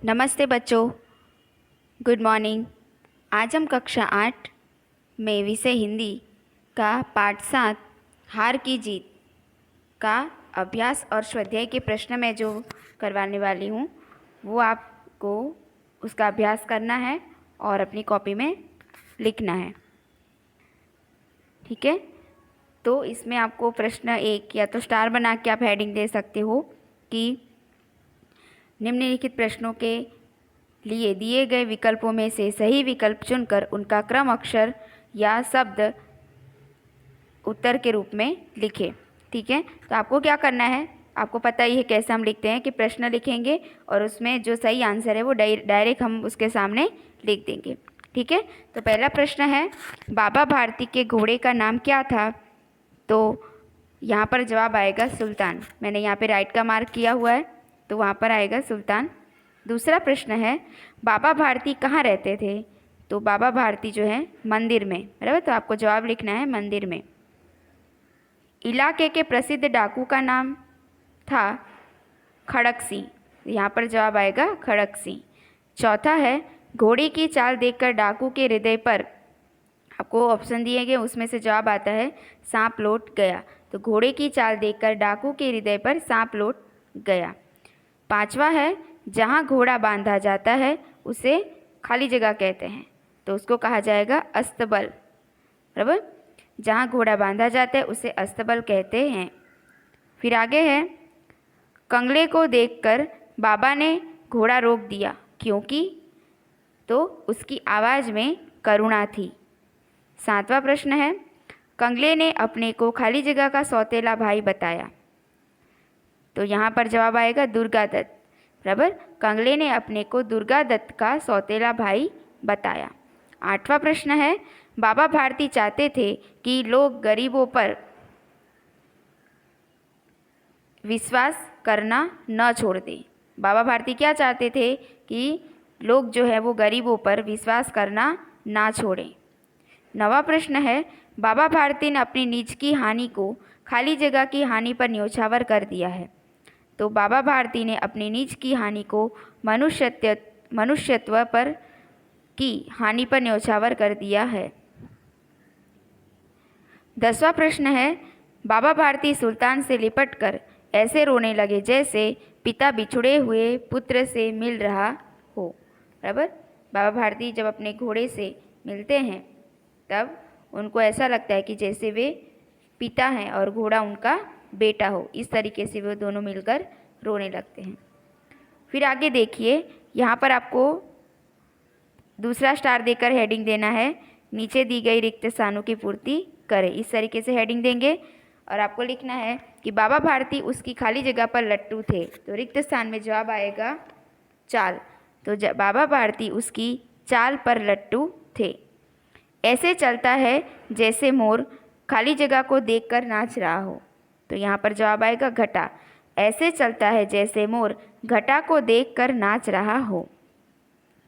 नमस्ते बच्चों, good morning. आज हम कक्षा 8 में विषय हिंदी का पाठ 7 हार की जीत का अभ्यास और स्वाध्याय के प्रश्न मैं जो करवाने वाली हूँ वो आपको उसका अभ्यास करना है और अपनी कॉपी में लिखना है। ठीक है, तो इसमें आपको प्रश्न 1 या तो स्टार बना के आप हेडिंग दे सकते हो कि निम्नलिखित प्रश्नों के लिए दिए गए विकल्पों में से सही विकल्प चुनकर उनका क्रम अक्षर या शब्द उत्तर के रूप में लिखें। ठीक है, तो आपको क्या करना है, आपको पता ही है कैसे हम लिखते हैं कि प्रश्न लिखेंगे और उसमें जो सही आंसर है वो डायरेक्ट हम उसके सामने लिख देंगे। ठीक है, तो पहला प्रश्न है, बाबा भारती के घोड़े का नाम क्या था? तो यहाँ पर जवाब आएगा सुल्तान। मैंने यहाँ पे राइट का मार्क किया हुआ है, तो वहाँ पर आएगा सुल्तान। दूसरा प्रश्न है, बाबा भारती कहाँ रहते थे? तो बाबा भारती जो है मंदिर में, बराबर, तो आपको जवाब लिखना है मंदिर में। इलाके के प्रसिद्ध डाकू का नाम था खड़क सिंह, यहाँ पर जवाब आएगा खड़क सिंह। चौथा है, घोड़े की चाल देखकर डाकू के हृदय पर, आपको ऑप्शन दिए गए उसमें से जवाब आता है सांप लौट गया। तो घोड़े की चाल देखकर डाकू के हृदय पर सांप लौट गया। पांचवा है, जहाँ घोड़ा बांधा जाता है उसे खाली जगह कहते हैं, तो उसको कहा जाएगा अस्तबल, बराबर। जहाँ घोड़ा बांधा जाता है उसे अस्तबल कहते हैं। फिर आगे है, कंगले को देखकर बाबा ने घोड़ा रोक दिया क्योंकि, तो उसकी आवाज़ में करुणा थी। सातवां प्रश्न है, कंगले ने अपने को खाली जगह का सौतेला भाई बताया, तो यहाँ पर जवाब आएगा दुर्गा दत्त, बराबर। कंगले ने अपने को दुर्गा दत्त का सौतेला भाई बताया। आठवां प्रश्न है, बाबा भारती चाहते थे कि लोग गरीबों पर विश्वास करना न छोड़ दें। बाबा भारती क्या चाहते थे कि लोग जो है वो गरीबों पर विश्वास करना ना छोड़ें। नवा प्रश्न है, बाबा भारती ने अपनी निज की हानि को खाली जगह की हानि पर न्योछावर कर दिया है, तो बाबा भारती ने अपनी निज की हानि को मनुष्यत्व पर की हानि पर न्योछावर कर दिया है। 10वां प्रश्न है, बाबा भारती सुल्तान से लिपटकर ऐसे रोने लगे जैसे पिता बिछुड़े हुए पुत्र से मिल रहा हो, बराबर। बाबा भारती जब अपने घोड़े से मिलते हैं तब उनको ऐसा लगता है कि जैसे वे पिता हैं और घोड़ा उनका बेटा हो, इस तरीके से वो दोनों मिलकर रोने लगते हैं। फिर आगे देखिए, यहाँ पर आपको दूसरा स्टार देकर हेडिंग देना है, नीचे दी गई रिक्त स्थानों की पूर्ति करें। इस तरीके से हेडिंग देंगे और आपको लिखना है कि बाबा भारती उसकी खाली जगह पर लट्टू थे, तो रिक्त स्थान में जवाब आएगा चाल, तो बाबा भारती उसकी चाल पर लट्टू थे। ऐसे चलता है जैसे मोर खाली जगह को देखकर नाच रहा हो, तो यहाँ पर जवाब आएगा घटा। ऐसे चलता है जैसे मोर घटा को देखकर नाच रहा हो।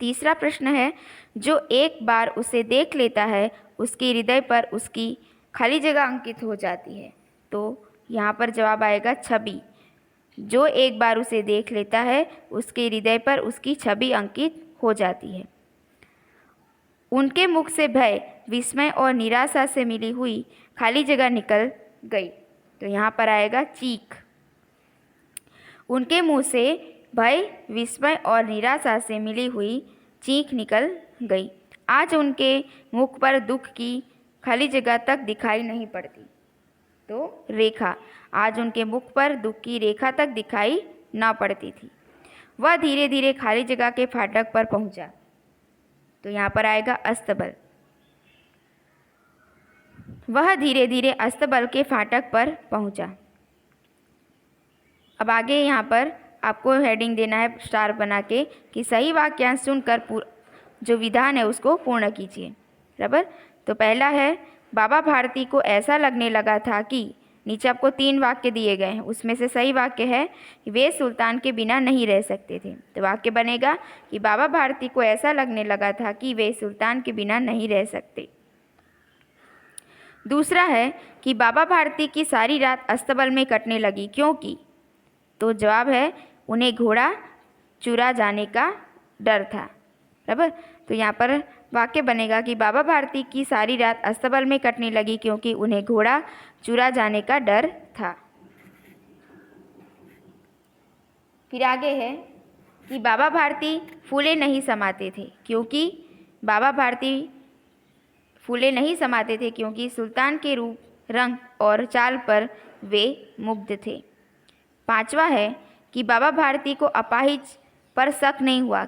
तीसरा प्रश्न है, जो एक बार उसे देख लेता है उसके हृदय पर उसकी खाली जगह अंकित हो जाती है, तो यहाँ पर जवाब आएगा छवि। जो एक बार उसे देख लेता है उसके हृदय पर उसकी छवि अंकित हो जाती है। उनके मुख से भय, विस्मय और निराशा से मिली हुई खाली जगह निकल गई, तो यहाँ पर आएगा चीख। उनके मुंह से भय, विस्मय और निराशा से मिली हुई चीख निकल गई। आज उनके मुख पर दुख की खाली जगह तक दिखाई नहीं पड़ती, तो रेखा। आज उनके मुख पर दुख की रेखा तक दिखाई न पड़ती थी। वह धीरे धीरे खाली जगह के फाटक पर पहुंचा, तो यहाँ पर आएगा अस्तबल। वह धीरे धीरे अस्तबल के फाटक पर पहुंचा। अब आगे यहाँ पर आपको हेडिंग देना है स्टार बना के कि सही वाक्यांश चुनकर जो विधान है उसको पूर्ण कीजिए, बराबर। तो पहला है, बाबा भारती को ऐसा लगने लगा था कि, नीचे आपको 3 वाक्य दिए गए हैं, उसमें से सही वाक्य है कि वे सुल्तान के बिना नहीं रह सकते थे, तो वाक्य बनेगा कि बाबा भारती को ऐसा लगने लगा था कि वे सुल्तान के बिना नहीं रह सकते। दूसरा है कि बाबा भारती की सारी रात अस्तबल में कटने लगी क्योंकि, तो जवाब है उन्हें घोड़ा चुरा जाने का डर था। बराबर। तो यहाँ पर वाक्य बनेगा कि बाबा भारती की सारी रात अस्तबल में कटने लगी क्योंकि उन्हें घोड़ा चुरा जाने का डर था। फिर आगे है कि बाबा भारती फूले नहीं समाते थे क्योंकि बाबा भारती फूले नहीं समाते थे क्योंकि सुल्तान के रूप, रंग और चाल पर वे मुग्ध थे। पांचवा है कि बाबा भारती को अपाहिज पर शक नहीं हुआ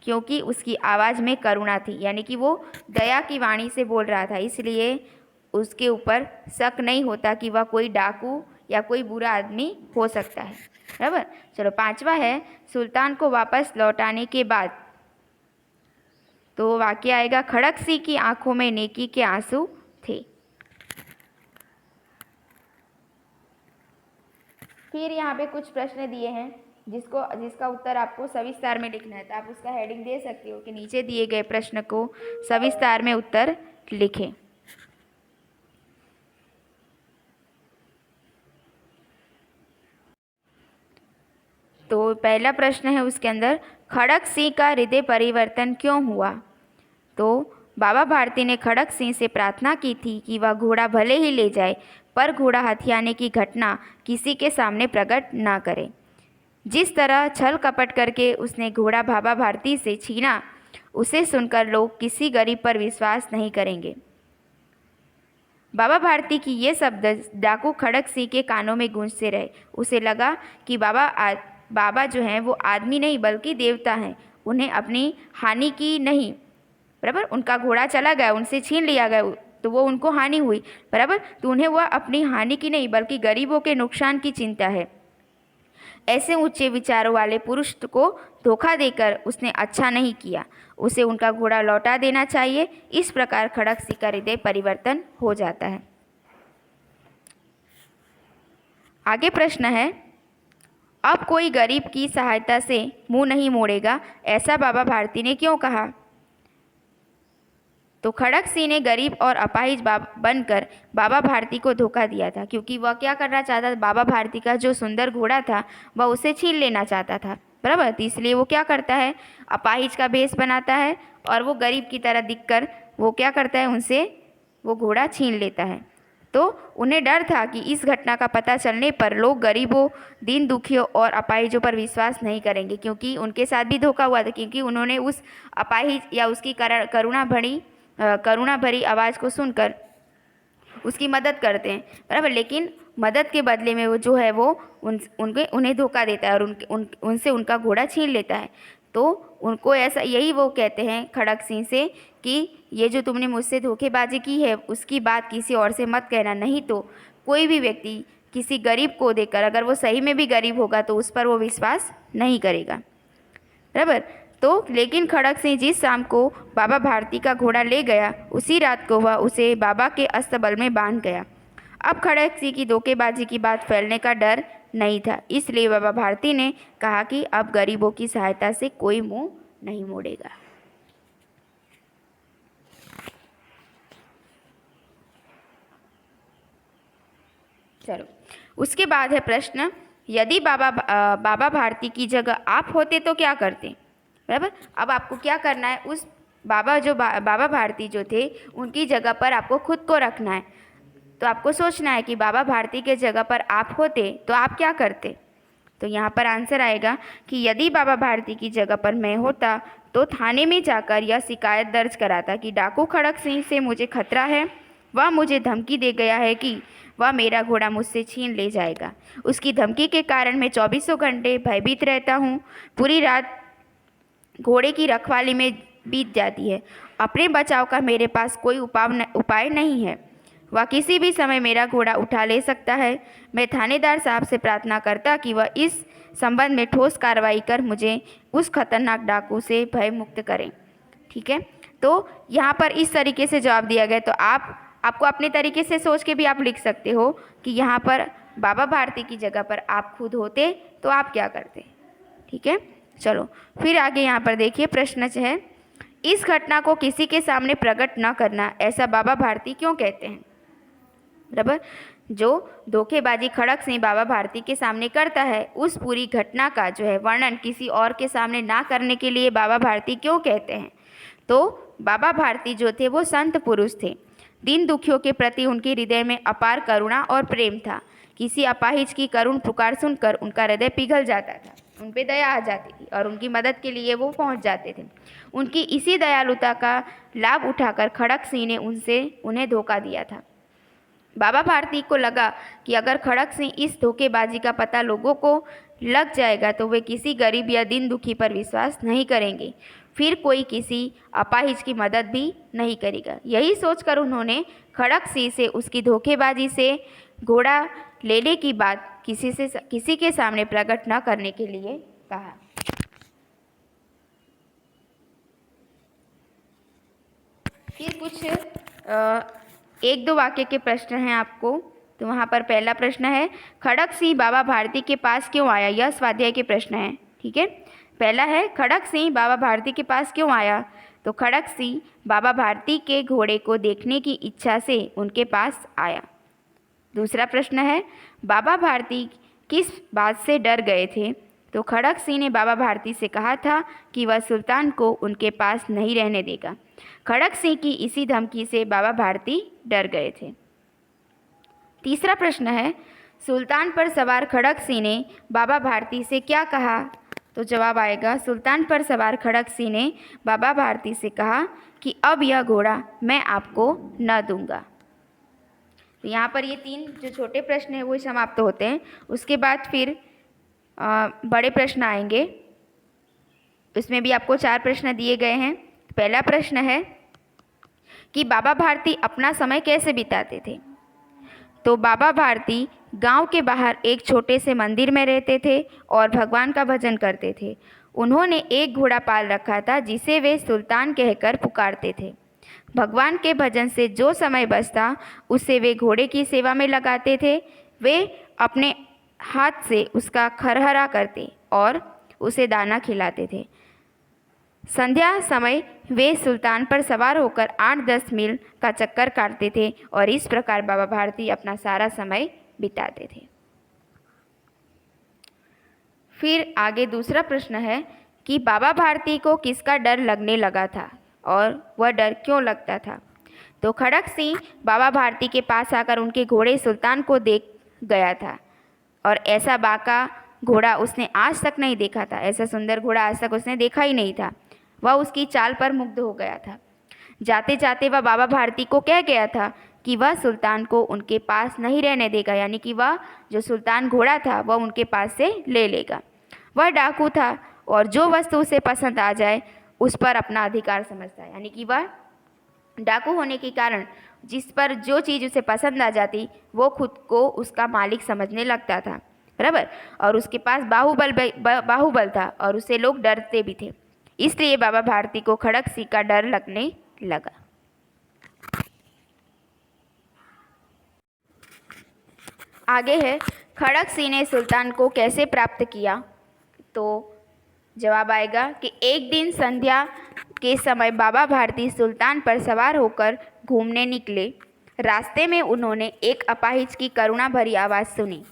क्योंकि उसकी आवाज़ में करुणा थी, यानी कि वो दया की वाणी से बोल रहा था, इसलिए उसके ऊपर शक नहीं होता कि वह कोई डाकू या कोई बुरा आदमी हो सकता है। बराबर। चलो पांचवा है सुल्तान को वापस लौटाने के बाद, तो वाक्य आएगा खड़क सिंह की आंखों में नेकी के आंसू थे। फिर यहाँ पे कुछ प्रश्न दिए हैं जिसका उत्तर आपको सविस्तार में लिखना है, तो आप उसका हेडिंग दे सकते हो कि नीचे दिए गए प्रश्न को सविस्तार में उत्तर लिखें। तो पहला प्रश्न है उसके अंदर, खड़क सिंह का हृदय परिवर्तन क्यों हुआ? तो बाबा भारती ने खड़क सिंह से प्रार्थना की थी कि वह घोड़ा भले ही ले जाए पर घोड़ा हथियाने की घटना किसी के सामने प्रकट ना करे। जिस तरह छल कपट करके उसने घोड़ा बाबा भारती से छीना, उसे सुनकर लोग किसी गरीब पर विश्वास नहीं करेंगे। बाबा भारती की ये शब्द डाकू खड़क सिंह के कानों में गूंजते रहे। उसे लगा कि बाबा जो हैं वो आदमी नहीं बल्कि देवता हैं, उन्हें अपनी हानि की नहीं। बराबर। उनका घोड़ा चला गया, उनसे छीन लिया गया, तो वो उनको हानि हुई। बराबर। तो उन्हें वह अपनी हानि की नहीं बल्कि गरीबों के नुकसान की चिंता है। ऐसे ऊंचे विचारों वाले पुरुष को धोखा देकर उसने अच्छा नहीं किया, उसे उनका घोड़ा लौटा देना चाहिए। इस प्रकार खड़क सिंह का हृदय परिवर्तन हो जाता है। आगे प्रश्न है, अब कोई गरीब की सहायता से मुंह नहीं मोड़ेगा, ऐसा बाबा भारती ने क्यों कहा? तो खड़क सिंह ने गरीब और अपाहिज बनकर बाबा भारती को धोखा दिया था, क्योंकि वह क्या करना चाहता था, बाबा भारती का जो सुंदर घोड़ा था वह उसे छीन लेना चाहता था। बराबर। तो इसलिए वो क्या करता है, अपाहिज का भेष बनाता है और वो गरीब की तरह दिखकर वो क्या करता है, उनसे वो घोड़ा छीन लेता है। तो उन्हें डर था कि इस घटना का पता चलने पर लोग गरीबों, दीन दुखियों और अपाहिजों पर विश्वास नहीं करेंगे, क्योंकि उनके साथ भी धोखा हुआ था, क्योंकि उन्होंने उस अपाहिज या उसकी करुणा भरी आवाज़ को सुनकर उसकी मदद करते हैं। बराबर। लेकिन मदद के बदले में वो जो है वो उन्हें धोखा देता है और उनसे उनका घोड़ा छीन लेता है। तो उनको ऐसा, यही वो कहते हैं खड़क सिंह से कि ये जो तुमने मुझसे धोखेबाजी की है उसकी बात किसी और से मत कहना, नहीं तो कोई भी व्यक्ति किसी गरीब को देखकर, अगर वो सही में भी गरीब होगा तो उस पर वो विश्वास नहीं करेगा। बराबर। तो लेकिन खड़क सिंह जिस शाम को बाबा भारती का घोड़ा ले गया, उसी रात को वह उसे बाबा के अस्तबल में बांध गया। अब खड़क सिंह की धोखेबाजी की बात फैलने का डर नहीं था, इसलिए बाबा भारती ने कहा कि अब गरीबों की सहायता से कोई मुंह नहीं मोड़ेगा। चलो उसके बाद है प्रश्न, यदि बाबा भारती की जगह आप होते तो क्या करते? बराबर। अब आपको क्या करना है, उस बाबा भारती जो थे उनकी जगह पर आपको खुद को रखना है। तो आपको सोचना है कि बाबा भारती के जगह पर आप होते तो आप क्या करते? तो यहाँ पर आंसर आएगा कि यदि बाबा भारती की जगह पर मैं होता तो थाने में जाकर यह शिकायत दर्ज कराता कि डाकू खड़क सिंह से मुझे खतरा है, वह मुझे धमकी दे गया है कि वह मेरा घोड़ा मुझसे छीन ले जाएगा। उसकी धमकी के कारण मैं 24 घंटे भयभीत रहता हूँ। पूरी रात घोड़े की रखवाली में बीत जाती है। अपने बचाव का मेरे पास कोई उपाय नहीं है। वह किसी भी समय मेरा घोड़ा उठा ले सकता है। मैं थानेदार साहब से प्रार्थना करता कि वह इस संबंध में ठोस कार्रवाई कर मुझे उस खतरनाक डाकू से भय मुक्त करें। ठीक है। तो यहाँ पर इस तरीके से जवाब दिया गया। तो आपको अपने तरीके से सोच के भी आप लिख सकते हो कि यहाँ पर बाबा भारती की जगह पर आप खुद होते तो आप क्या करते। ठीक है। चलो फिर आगे यहाँ पर देखिए प्रश्न है, इस घटना को किसी के सामने प्रकट न करना, ऐसा बाबा भारती क्यों कहते हैं? बराबर। जो धोखेबाजी खड़क सिंह बाबा भारती के सामने करता है, उस पूरी घटना का जो है वर्णन किसी और के सामने ना करने के लिए बाबा भारती क्यों कहते हैं? तो बाबा भारती जो थे वो संत पुरुष थे। दीन दुखियों के प्रति उनके हृदय में अपार करुणा और प्रेम था। किसी अपाहिज की करुण पुकार सुनकर उनका हृदय पिघल जाता था, उन पे दया आ जाती थी और उनकी मदद के लिए वो पहुंच जाते थे। उनकी इसी दयालुता का लाभ उठाकर खड़क सिंह ने उन्हें धोखा दिया था। बाबा भारती को लगा कि अगर खड़क सिंह इस धोखेबाजी का पता लोगों को लग जाएगा तो वे किसी गरीब या दीन दुखी पर विश्वास नहीं करेंगे, फिर कोई किसी अपाहिज की मदद भी नहीं करेगा। यही सोचकर उन्होंने खड़क सिंह से उसकी धोखेबाजी से घोड़ा लेने की बात किसी के सामने प्रकट न करने के लिए कहा। फिर कुछ एक दो वाक्य के प्रश्न हैं आपको, तो वहाँ पर पहला प्रश्न है, खड़क सिंह बाबा भारती के पास क्यों आया? यह स्वाध्याय के प्रश्न है। ठीक है, पहला है खड़क सिंह बाबा भारती के पास क्यों आया? तो खड़क सिंह बाबा भारती के घोड़े को देखने की इच्छा से उनके पास आया। दूसरा प्रश्न है, बाबा भारती किस बात से डर गए थे? तो खड़क सिंह ने बाबा भारती से कहा था कि वह सुल्तान को उनके पास नहीं रहने देगा। खड़क सिंह की इसी धमकी से बाबा भारती डर गए थे। तीसरा प्रश्न है, सुल्तान पर सवार खड़क सिंह ने बाबा भारती से क्या कहा? तो जवाब आएगा, सुल्तान पर सवार खड़क सिंह ने बाबा भारती से कहा कि अब यह घोड़ा मैं आपको न दूंगा। तो यहाँ पर ये तीन जो छोटे प्रश्न हैं वो समाप्त होते हैं। उसके बाद फिर बड़े प्रश्न आएंगे। उसमें भी आपको 4 प्रश्न दिए गए हैं। पहला प्रश्न है कि बाबा भारती अपना समय कैसे बिताते थे? तो बाबा भारती गांव के बाहर एक छोटे से मंदिर में रहते थे और भगवान का भजन करते थे। उन्होंने एक घोड़ा पाल रखा था जिसे वे सुल्तान कहकर पुकारते थे। भगवान के भजन से जो समय बचता उसे वे घोड़े की सेवा में लगाते थे। वे अपने हाथ से उसका खरहरा करते और उसे दाना खिलाते थे। संध्या समय वे सुल्तान पर सवार होकर 8-10 मील का चक्कर काटते थे और इस प्रकार बाबा भारती अपना सारा समय बिताते थे। फिर आगे दूसरा प्रश्न है कि बाबा भारती को किसका डर लगने लगा था और वह डर क्यों लगता था? तो खड़क सिंह बाबा भारती के पास आकर उनके घोड़े सुल्तान को देख गया था और ऐसा बाका घोड़ा उसने आज तक नहीं देखा था। ऐसा सुंदर घोड़ा आज तक उसने देखा ही नहीं था। वह उसकी चाल पर मुग्ध हो गया था। जाते जाते वह बाबा भारती को कह गया था कि वह सुल्तान को उनके पास नहीं रहने देगा, यानी कि वह जो सुल्तान घोड़ा था वह उनके पास से ले लेगा। वह डाकू था और जो वस्तु उसे पसंद आ जाए उस पर अपना अधिकार समझता है, यानी कि वह डाकू होने के कारण जिस पर जो चीज़ उसे पसंद आ जाती वो खुद को उसका मालिक समझने लगता था, बराबर। और उसके पास बाहुबल था और उसे लोग डरते भी थे। इसलिए बाबा भारती को खड़क सिंह का डर लगने लगा। आगे है, खड़क सिंह ने सुल्तान को कैसे प्राप्त किया? तो जवाब आएगा कि एक दिन संध्या के समय बाबा भारती सुल्तान पर सवार होकर घूमने निकले। रास्ते में उन्होंने एक अपाहिज की करुणा भरी आवाज़ सुनी,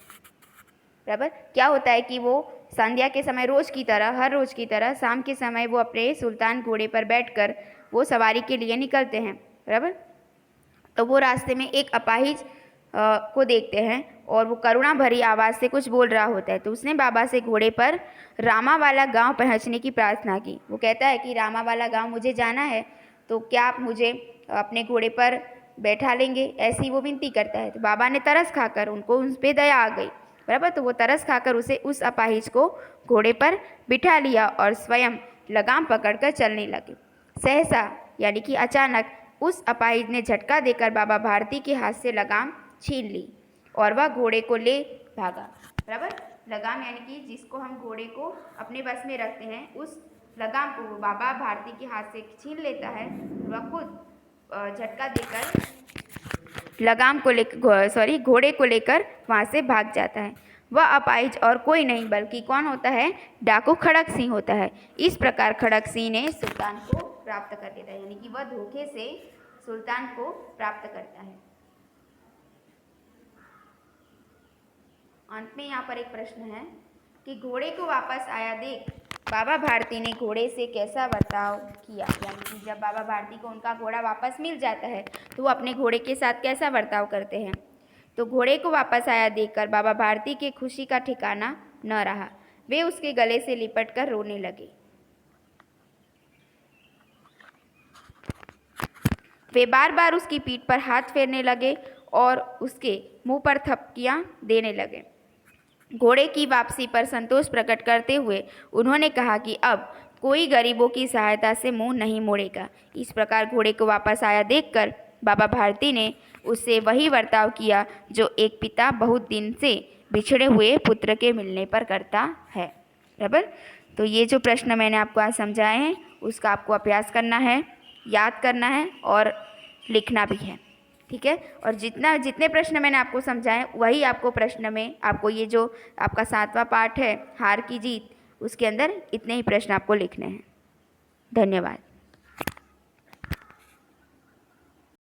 बराबर। क्या होता है कि वो संध्या के समय रोज़ की तरह, हर रोज़ की तरह शाम के समय वो अपने सुल्तान घोड़े पर बैठकर वो सवारी के लिए निकलते हैं, बराबर। तो वो रास्ते में एक अपाहिज को देखते हैं और वो करुणा भरी आवाज़ से कुछ बोल रहा होता है। तो उसने बाबा से घोड़े पर रामा वाला गांव पहुंचने की प्रार्थना की। वो कहता है कि रामा वाला गांव मुझे जाना है, तो क्या आप मुझे अपने घोड़े पर बैठा लेंगे, ऐसी वो विनती करता है। तो बाबा ने तरस खाकर, उनको उस पर दया आ गई, बराबर। तो वो तरस खाकर उस अपाहिज को घोड़े पर बिठा लिया और स्वयं लगाम पकड़कर चलने लगे। सहसा यानी कि अचानक उस अपाहिज ने झटका देकर बाबा भारती के हाथ से लगाम छीन ली और वह घोड़े को ले भागा, बराबर। लगाम यानी कि जिसको हम घोड़े को अपने बस में रखते हैं, उस लगाम को वो बाबा भारती के हाथ से छीन लेता है। वह खुद झटका देकर लगाम को लेकर घोड़े को लेकर वहाँ से भाग जाता है। वह अपाहिज और कोई नहीं बल्कि कौन होता है? डाकू खड़क सिंह होता है। इस प्रकार खड़क सिंह ने सुल्तान को प्राप्त कर देता है, यानी कि वह धोखे से सुल्तान को प्राप्त करता है। अंत में यहाँ पर एक प्रश्न है कि घोड़े को वापस आया देख बाबा भारती ने घोड़े से कैसा बर्ताव किया। यानी कि जब बाबा भारती को उनका घोड़ा वापस मिल जाता है तो वो अपने घोड़े के साथ कैसा बर्ताव करते हैं। तो घोड़े को वापस आया देखकर बाबा भारती की खुशी का ठिकाना न रहा। वे उसके गले से लिपटकर रोने लगे। वे बार बार उसकी पीठ पर हाथ फेरने लगे और उसके मुंह पर थपकियां देने लगे। घोड़े की वापसी पर संतोष प्रकट करते हुए उन्होंने कहा कि अब कोई गरीबों की सहायता से मुंह नहीं मोड़ेगा। इस प्रकार घोड़े को वापस आया देखकर बाबा भारती ने उससे वही बर्ताव किया जो एक पिता बहुत दिन से बिछड़े हुए पुत्र के मिलने पर करता है। बराबर। तो ये जो प्रश्न मैंने आपको आज समझाए हैं उसका आपको अभ्यास करना है, याद करना है और लिखना भी है। ठीक है। और जितने प्रश्न मैंने आपको समझाए वही आपको प्रश्न में आपको ये जो आपका 7वां पाठ है हार की जीत उसके अंदर इतने ही प्रश्न आपको लिखने हैं। धन्यवाद।